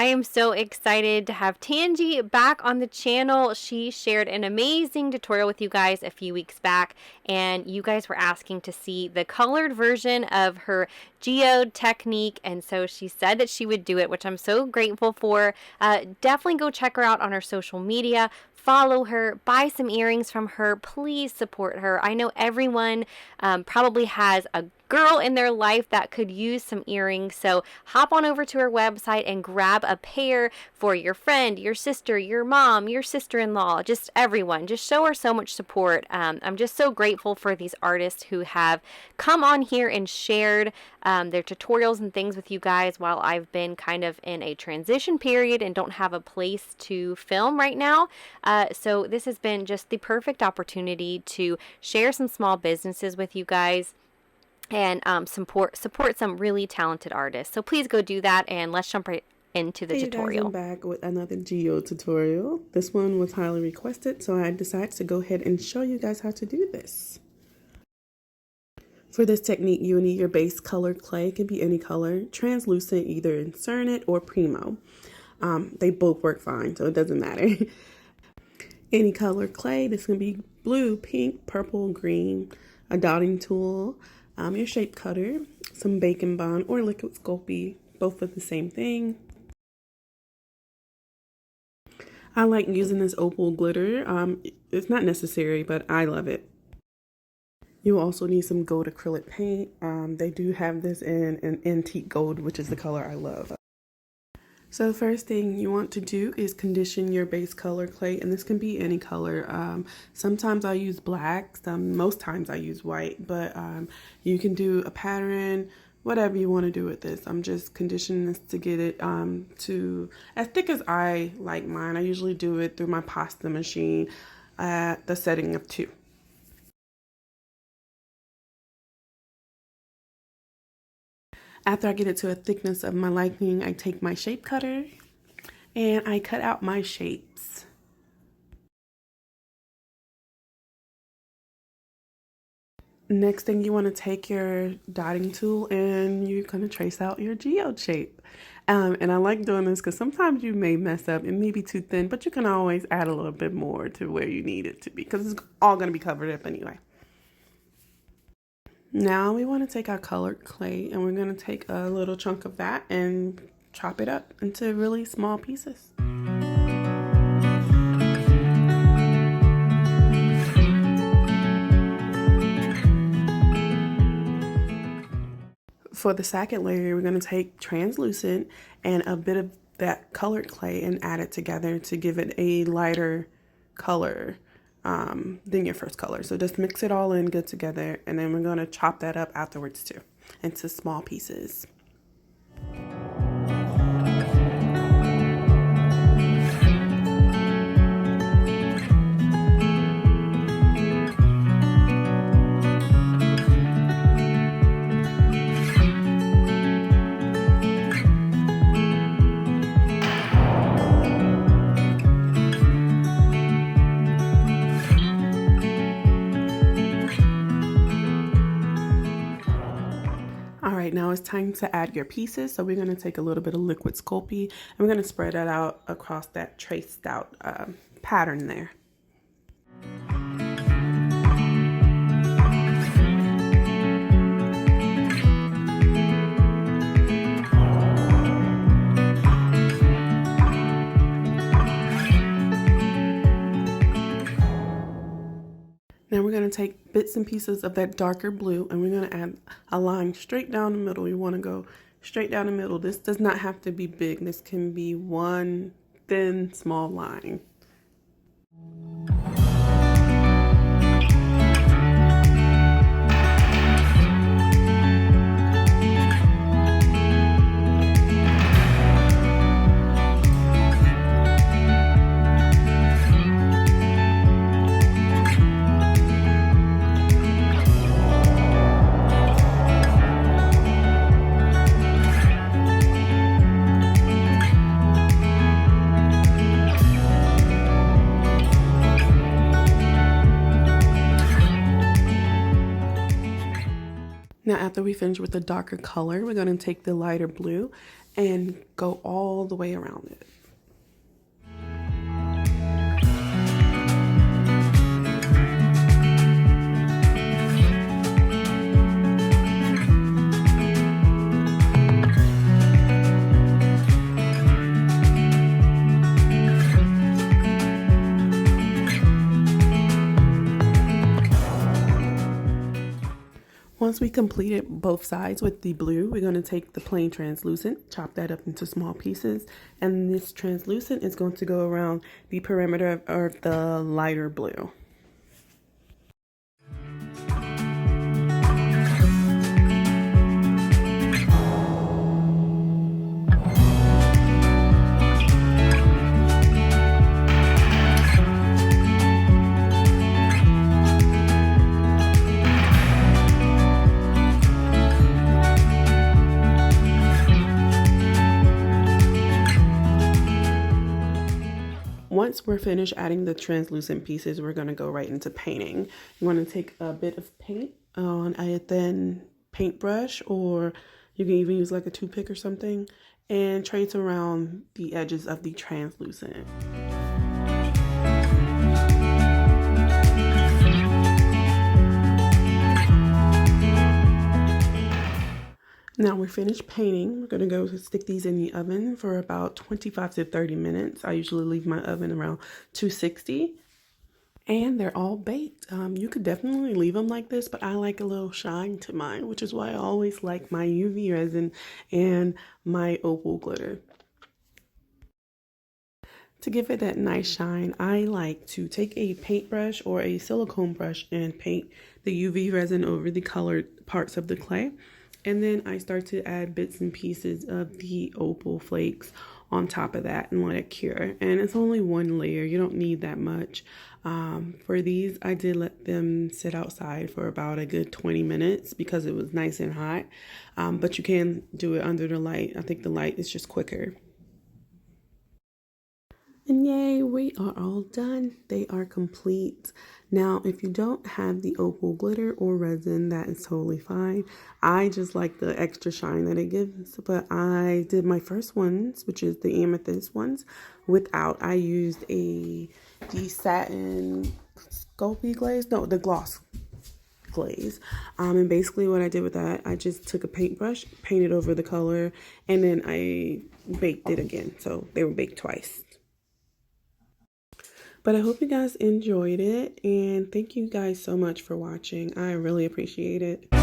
am so excited to have Tangie back on the channel. She shared an amazing tutorial with you guys a few weeks back, and you guys were asking to see the colored version of her geode technique, and so she said that she would do it, which I'm so grateful for. Definitely go check her out on her social media. Follow her, buy some earrings from her, please support her. I know everyone probably has a girl in their life that could use some earrings, so hop on over to her website and grab a pair for your friend, your sister, your mom, your sister-in-law, just everyone. Just show her so much support. I'm just so grateful for these artists who have come on here and shared their tutorials and things with you guys while I've been kind of in a transition period and don't have a place to film right now. So this has been just the perfect opportunity to share some small businesses with you guys and support some really talented artists. So please go do that, and let's jump right into the tutorial. Hey guys, I'm back with another Geode tutorial. This one was highly requested, so I decided to go ahead and show you guys how to do this. For this technique, you will need your base colored clay. It can be any color, translucent, either in Cernit or Primo. They both work fine, so it doesn't matter. Any colored clay. This can be blue, pink, purple, green, a dotting tool, your shape cutter, some bacon bond or liquid Sculpey, both of the same thing. I like using this opal glitter. It's not necessary, but I love it. You also need some gold acrylic paint. They do have this in an antique gold, which is the color I love. So the first thing you want to do is condition your base color clay, and this can be any color. Sometimes I use black, most times I use white, but you can do a pattern, whatever you want to do with this. I'm just conditioning this to get it to as thick as I like mine. I usually do it through my pasta machine at the setting of 2. After I get it to a thickness of my liking, I take my shape cutter and I cut out my shapes. Next thing, you want to take your dotting tool and you're going to trace out your geode shape. And I like doing this because sometimes you may mess up. It may be too thin, but you can always add a little bit more to where you need it to be because it's all going to be covered up anyway. Now we want to take our colored clay and we're going to take a little chunk of that and chop it up into really small pieces. For the second layer, we're going to take translucent and a bit of that colored clay and add it together to give it a lighter color than your first color. So just mix it all in good together, and then we're going to chop that up afterwards too into small pieces. Now it's time to add your pieces. So we're going to take a little bit of liquid Sculpey and we're going to spread that out across that traced out pattern there. Now we're going to take bits and pieces of that darker blue and we're going to add a line straight down the middle. You want to go straight down the middle. This does not have to be big. This can be one thin, small line. Now after we finish with the darker color, we're going to take the lighter blue and go all the way around it. Once we completed both sides with the blue, we're going to take the plain translucent, chop that up into small pieces, and this translucent is going to go around the perimeter of the lighter blue. Once we're finished adding the translucent pieces, we're going to go right into painting. You want to take a bit of paint on a thin paintbrush, or you can even use like a toothpick or something, and trace around the edges of the translucent. Now we're finished painting. We're going to go stick these in the oven for about 25 to 30 minutes. I usually leave my oven around 260. And they're all baked. You could definitely leave them like this, but I like a little shine to mine, which is why I always like my UV resin and my opal glitter. To give it that nice shine, I like to take a paintbrush or a silicone brush and paint the UV resin over the colored parts of the clay. And then I start to add bits and pieces of the opal flakes on top of that and let it cure. And it's only one layer. You don't need that much. For these, I did let them sit outside for about a good 20 minutes because it was nice and hot. But you can do it under the light. I think the light is just quicker. And yay, we are all done. They are complete. Now, if you don't have the opal glitter or resin, that is totally fine. I just like the extra shine that it gives, but I did my first ones, which is the amethyst ones, without. I used the satin sculpey glaze, no, the gloss glaze. And basically what I did with that, I just took a paintbrush, painted over the color, and then I baked it again. So they were baked twice. But I hope you guys enjoyed it, and thank you guys so much for watching. I really appreciate it.